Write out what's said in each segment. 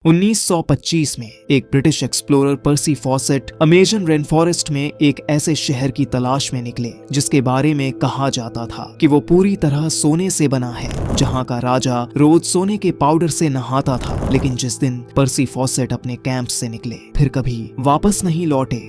1925 में एक British explorer पर्सी faucet Amazon rain forest में एक ऐसे शहर की तलाश में निकले जिसके बारे में कहा जाता था कि वो पूरी तरह सोने से बना है, जहां का राजा रोज सोने के पाउडर से नहाता था। लेकिन जिस दिन पर्सी फॉसेट अपने कैंप से निकले फिर कभी वापस नहीं लौटे।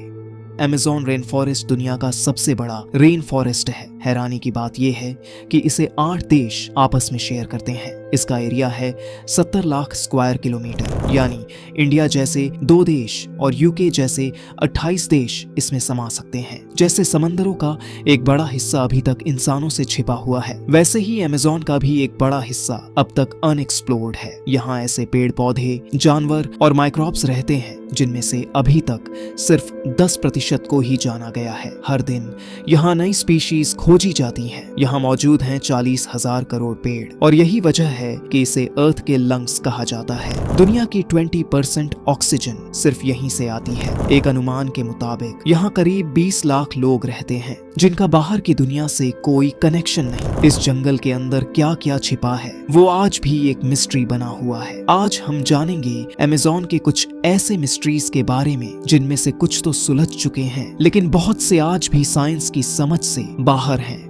अमेज़न रेन फॉरेस्ट दुनिया का सबसे बड़ा रेन फॉरेस्ट है। हैरानी की बात यह है कि इसे 8 देश आपस में शेयर करते हैं। इसका एरिया है 70 लाख स्क्वायर किलोमीटर, यानी इंडिया जैसे 2 देश और यूके जैसे 28 देश इसमें समा सकते हैं। जैसे समंदरों का एक बड़ा हिस्सा अभी तक इंसानों से छिपा हुआ है, वैसे ही अमेज़न का भी एक बड़ा हिस्सा अब तक अनएक्सप्लोर्ड है। यहाँ ऐसे पेड़ पौधे, जानवर और माइक्रोब्स रहते हैं जिनमें से अभी तक सिर्फ 10% को ही जाना गया है। हर दिन यहाँ नई स्पीशीज खोजी जाती हैं। यहाँ मौजूद हैं 40,000 करोड़ पेड़ और यही वजह है कि इसे अर्थ के लंग्स कहा जाता है। दुनिया की 20% ऑक्सीजन सिर्फ यहीं से आती है। एक अनुमान के मुताबिक यहाँ करीब 20 लाख लोग रहते हैं जिनका बाहर की दुनिया से कोई कनेक्शन नहीं। इस जंगल के अंदर क्या क्या छिपा है वो आज भी एक मिस्ट्री बना हुआ है। आज हम जानेंगे अमेज़न के कुछ ऐसे मिस्ट्रीज के बारे में जिनमें से कुछ तो सुलझ चुके हैं लेकिन बहुत से आज भी साइंस की समझ से बाहर हैं।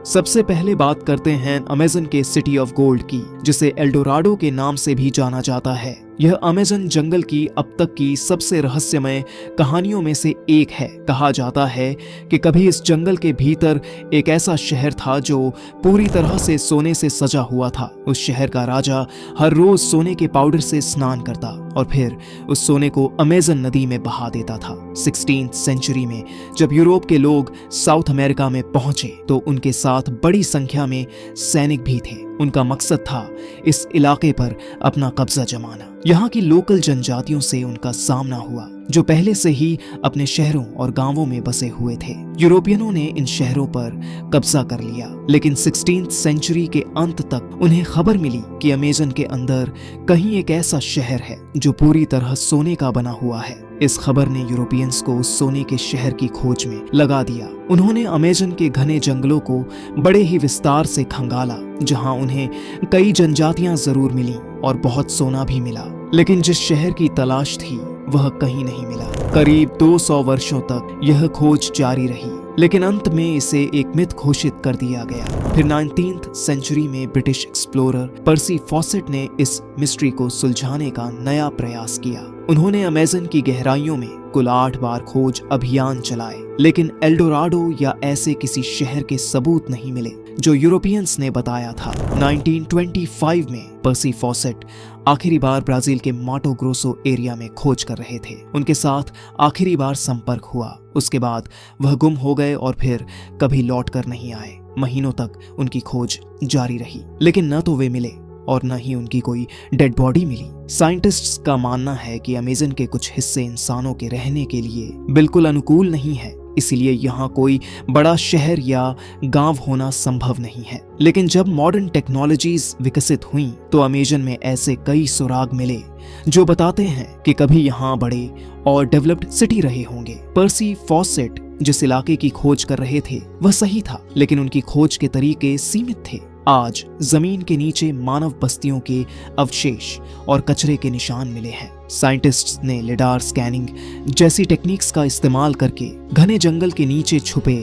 सबसे पहले बात करते हैं अमेज़न के सिटी ऑफ गोल्ड की, जिसे एल्डोराडो के नाम से भी जाना जाता है। यह अमेज़न जंगल की अब तक की सबसे रहस्यमय कहानियों में से एक है। कहा जाता है कि कभी इस जंगल के भीतर एक ऐसा शहर था जो पूरी तरह से सोने से सजा हुआ था। उस शहर का राजा हर रोज सोने के पाउडर से स्नान करता और फिर उस सोने को अमेज़न नदी में बहा देता था। 16th सेंचुरी में जब यूरोप के लोग साउथ अमेरिका में पहुंचे तो उनके साथ बड़ी संख्या में सैनिक भी थे। उनका मकसद था इस इलाके पर अपना कब्जा जमाना। यहाँ की लोकल जनजातियों से उनका सामना हुआ जो पहले से ही अपने शहरों और गांवों में बसे हुए थे। यूरोपियनों ने इन शहरों पर कब्जा कर लिया, लेकिन 16th सेंचुरी के अंत तक उन्हें खबर मिली कि अमेज़न के अंदर कहीं एक ऐसा शहर है जो पूरी तरह सोने का बना हुआ है। इस खबर ने यूरोपियंस को उस सोने के शहर की खोज में लगा दिया। उन्होंने अमेज़न के घने जंगलों को बड़े ही विस्तार से खंगाला, जहां उन्हें कई जनजातियां जरूर मिली और बहुत सोना भी मिला, लेकिन जिस शहर की तलाश थी वह कहीं नहीं मिला। करीब 200 वर्षों तक यह खोज जारी रही, लेकिन अंत में इसे एक मिथ घोषित कर दिया गया। फिर 19th सेंचुरी में ब्रिटिश एक्सप्लोरर पर्सी फॉसेट ने इस मिस्ट्री को सुलझाने का नया प्रयास किया। उन्होंने अमेज़न की गहराइयों में कुल 8 बार खोज अभियान चलाए, लेकिन एल्डोराडो या ऐसे किसी शहर के सबूत नहीं मिले जो यूरोपियंस ने बताया था। 1925 में पर्सी फॉसेट आखिरी बार ब्राजील के माटो ग्रोसो एरिया में खोज कर रहे थे। उनके साथ आखिरी बार संपर्क हुआ, उसके बाद वह गुम हो गए और फिर कभी लौट कर नहीं आए। महीनों तक उनकी खोज जारी रही, लेकिन न तो वे मिले और न ही उनकी कोई डेड बॉडी मिली। साइंटिस्ट्स का मानना है कि अमेज़न के कुछ हिस्से इंसानों के रहने के लिए बिल्कुल अनुकूल नहीं है, इसलिए यहाँ कोई बड़ा शहर या गांव होना संभव नहीं है। लेकिन जब मॉडर्न टेक्नोलॉजीज विकसित हुई तो अमेज़न में ऐसे कई सुराग मिले जो बताते हैं कि कभी यहाँ बड़े और डेवलप्ड सिटी रहे होंगे। पर्सी फॉसेट जिस इलाके की खोज कर रहे थे वह सही था, लेकिन उनकी खोज के तरीके सीमित थे। आज जमीन के नीचे मानव बस्तियों के अवशेष और कचरे के निशान मिले हैं। साइंटिस्ट्स ने लिडार स्कैनिंग जैसी टेक्निक्स का इस्तेमाल करके घने जंगल के नीचे छुपे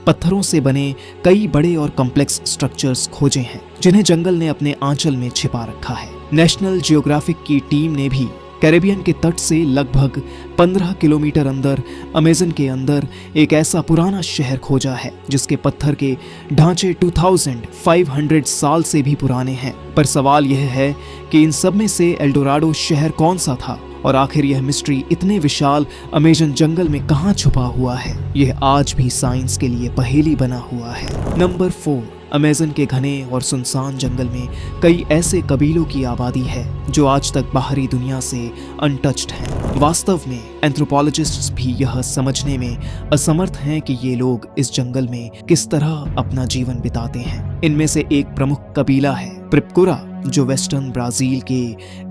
पत्थरों से बने कई बड़े और कॉम्प्लेक्स स्ट्रक्चर्स खोजे हैं जिन्हें जंगल ने अपने आंचल में छिपा रखा है। नेशनल जियोग्राफिक की टीम ने भी कैरेबियन के तट से लगभग 15 किलोमीटर अंदर अमेज़न के अंदर एक ऐसा पुराना शहर खोजा है जिसके पत्थर के ढांचे 2500 साल से भी पुराने हैं। पर सवाल यह है कि इन सब में से एल्डोराडो शहर कौन सा था और आखिर यह मिस्ट्री इतने विशाल अमेज़न जंगल में कहां छुपा हुआ है, यह आज भी साइंस के लिए पहेली बना हुआ है। नंबर 4, अमेज़न के घने और सुनसान जंगल में कई ऐसे कबीलों की आबादी है जो आज तक बाहरी दुनिया से अनटच्ड हैं। वास्तव में एंथ्रोपोलॉजिस्ट्स भी यह समझने में असमर्थ हैं कि ये लोग इस जंगल में किस तरह अपना जीवन बिताते हैं। इनमें से एक प्रमुख कबीला है प्रिपकुरा, जो वेस्टर्न ब्राजील के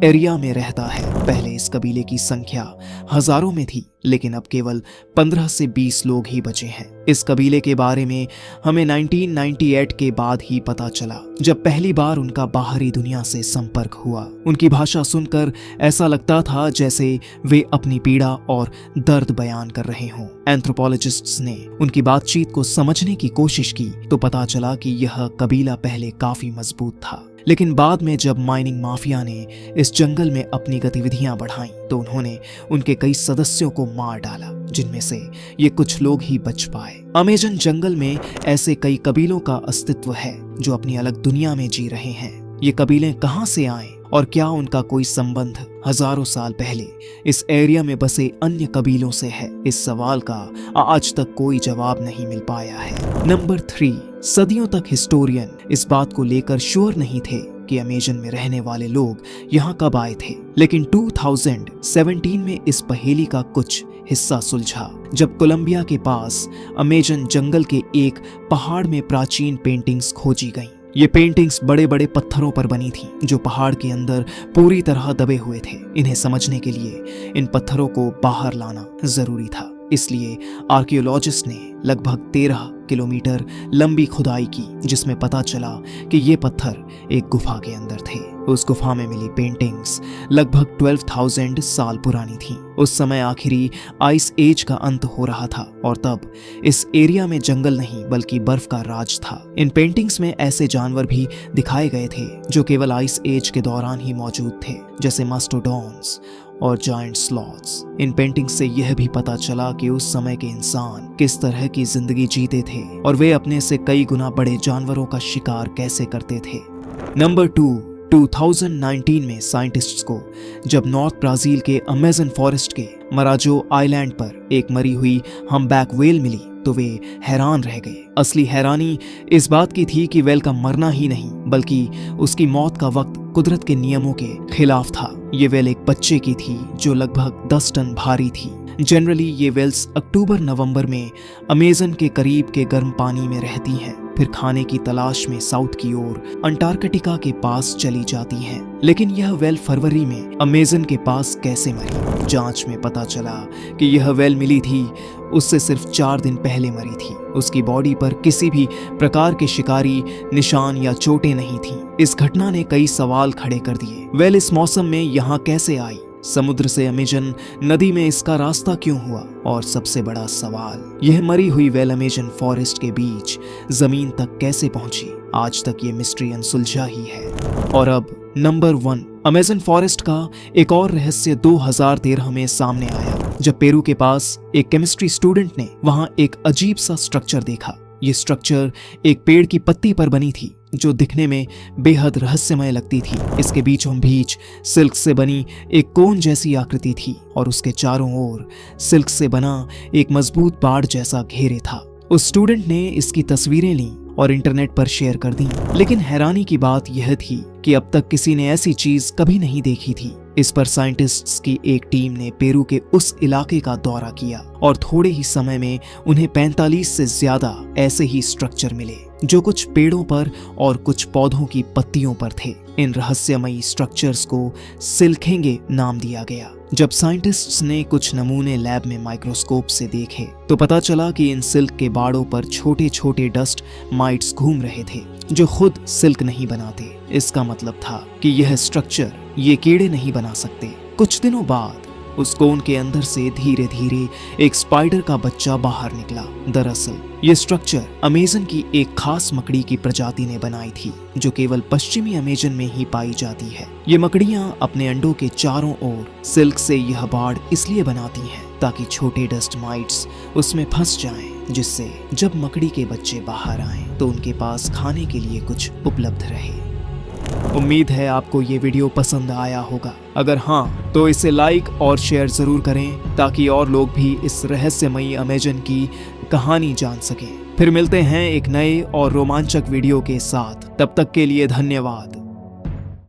एरिया में रहता है। पहले इस कबीले की संख्या हजारों में थी, लेकिन अब केवल 15 से 20 लोग ही बचे हैं। इस कबीले के बारे में हमें 1998 के बाद ही पता चला, जब पहली बार उनका बाहरी दुनिया से संपर्क हुआ। उनकी भाषा सुनकर ऐसा लगता था जैसे वे अपनी पीड़ा और दर्द बयान कर रहे हों। एंथ्रोपोलॉजिस्ट्स ने उनकी बातचीत को समझने की कोशिश की तो पता चला कि यह कबीला पहले काफी मजबूत था, लेकिन बाद में जब माइनिंग माफिया ने इस जंगल में अपनी गतिविधियां बढ़ाई तो उन्होंने उनके कई सदस्यों को मार डाला, जिनमें से ये कुछ लोग ही बच पाए। अमेजन जंगल में ऐसे कई कबीलों का अस्तित्व है जो अपनी अलग दुनिया में जी रहे हैं। ये कबीले कहां से आए और क्या उनका कोई संबंध हजारों साल पहले इस एरिया में बसे अन्य कबीलों से है? इस सवाल का आज तक कोई जवाब नहीं मिल पाया है। नंबर 3, सदियों तक हिस्टोरियन इस बात को लेकर श्योर नहीं थे कि अमेजन में रहने वाले लोग यहाँ कब आए थे, लेकिन 2017 में इस पहेली का कुछ हिस्सा सुलझा जब कोलंबिया के पास अमेजन जंगल के एक पहाड़ में प्राचीन पेंटिंग्स खोजी गईं। ये पेंटिंग्स बड़े बड़े पत्थरों पर बनी थी जो पहाड़ के अंदर पूरी तरह दबे हुए थे। इन्हें समझने के लिए इन पत्थरों को बाहर लाना जरूरी था, इसलिए आर्कियोलॉजिस्ट ने लगभग 13 किलोमीटर लंबी खुदाई की, जिसमें पता चला कि ये पत्थर एक गुफा के अंदर थे। उस गुफा में मिली पेंटिंग्स लगभग 12,000 साल पुरानी थीं। उस समय आखिरी आइस एज का अंत हो रहा था और तब इस एरिया में जंगल नहीं बल्कि बर्फ का राज था। इन पेंटिंग्स में ऐसे जानवर भी दिखाए गए थे जो केवल आइस एज के दौरान ही मौजूद थे, जैसे मास्टोडॉन्स और जायंट स्लॉथ्स। इन पेंटिंग से यह भी पता चला कि उस समय के इंसान किस तरह की जिंदगी जीते थे और वे अपने से कई गुना बड़े जानवरों का शिकार कैसे करते थे। नंबर 2, 2019 में साइंटिस्ट्स को जब नॉर्थ ब्राजील के अमेजन फॉरेस्ट के मराजो आइलैंड पर एक मरी हुई हम्बैक व्हेल मिली तो वे हैरान रह गए। असली हैरानी इस बात की थी कि व्हेल का मरना ही नहीं बल्कि उसकी मौत का वक्त कुदरत के नियमों के खिलाफ था। ये व्हेल एक बच्चे की थी जो लगभग 10 टन भारी थी। जनरली ये व्हेल्स अक्टूबर-नवंबर में अमेजन के करीब के गर्म पानी में रहती हैं, फिर खाने की तलाश में साउथ की ओर अंटार्कटिका के पास चली जाती हैं। लेकिन यह व्हेल फरवरी में अमेजन के पास कैसे मरी? जांच में पता चला कि यह व्हेल मिली थी उससे सिर्फ 4 दिन पहले मरी थी। उसकी बॉडी पर किसी भी प्रकार के शिकारी निशान या चोटें नहीं थीं। इस घटना ने कई सवाल खड़े कर दिए। व्हेल इस मौसम में यहाँ कैसे आई? समुद्र से अमेजन नदी में इसका रास्ता क्यों हुआ? और सबसे बड़ा सवाल, यह मरी हुई व्हेल अमेजन फॉरेस्ट के बीच जमीन तक कैसे पहुंची? आज तक ये मिस्ट्री अनसुलझा ही है। और अब नंबर 1, अमेजन फॉरेस्ट का एक और रहस्य 2013 में सामने आया जब पेरू के पास एक केमिस्ट्री स्टूडेंट ने वहां एक अजीब सा स्ट्रक्चर देखा। ये स्ट्रक्चर एक पेड़ की पत्ती पर बनी थी जो दिखने में बेहद रहस्यमय लगती थी। इसके बीचों बीच सिल्क से बनी एक कोन जैसी आकृति थी और उसके चारों ओर सिल्क से बना एक मजबूत बाड़ जैसा घेरे था। उस स्टूडेंट ने इसकी तस्वीरें ली और इंटरनेट पर शेयर कर दी, लेकिन हैरानी की बात यह थी कि अब तक किसी ने ऐसी चीज कभी नहीं देखी थी। इस पर साइंटिस्ट्स की एक टीम ने पेरू के उस इलाके का दौरा किया और थोड़े ही समय में उन्हें 45 से ज्यादा ऐसे ही स्ट्रक्चर मिले जो कुछ पेड़ों पर और कुछ पौधों की पत्तियों पर थे। इन रहस्यमयी स्ट्रक्चर्स को सिल्केंगे नाम दिया गया। जब साइंटिस्ट्स ने कुछ नमूने लैब में माइक्रोस्कोप से देखे तो पता चला कि इन सिल्क के बाड़ों पर छोटे छोटे डस्ट माइट्स घूम रहे थे जो खुद सिल्क नहीं बनाते। इसका मतलब था कि यह स्ट्रक्चर ये कीड़े नहीं बना सकते। कुछ दिनों बाद उस कोन के अंदर से धीरे धीरे एक स्पाइडर का बच्चा बाहर निकला। दरअसल ये स्ट्रक्चर अमेजन की एक खास मकड़ी की प्रजाति ने बनाई थी जो केवल पश्चिमी अमेजन में ही पाई जाती है। ये मकड़ियां अपने अंडों के चारों ओर सिल्क से यह बाड़ इसलिए बनाती हैं ताकि छोटे डस्ट माइट्स उसमें फंस जाएं, जिससे जब मकड़ी के बच्चे बाहर आएं तो उनके पास खाने के लिए कुछ उपलब्ध रहे। उम्मीद है आपको ये वीडियो पसंद आया होगा। अगर हाँ तो इसे लाइक और शेयर जरूर करें ताकि और लोग भी इस रहस्यमयी अमेजन की कहानी जान सकें। फिर मिलते हैं एक नए और रोमांचक वीडियो के साथ। तब तक के लिए धन्यवाद।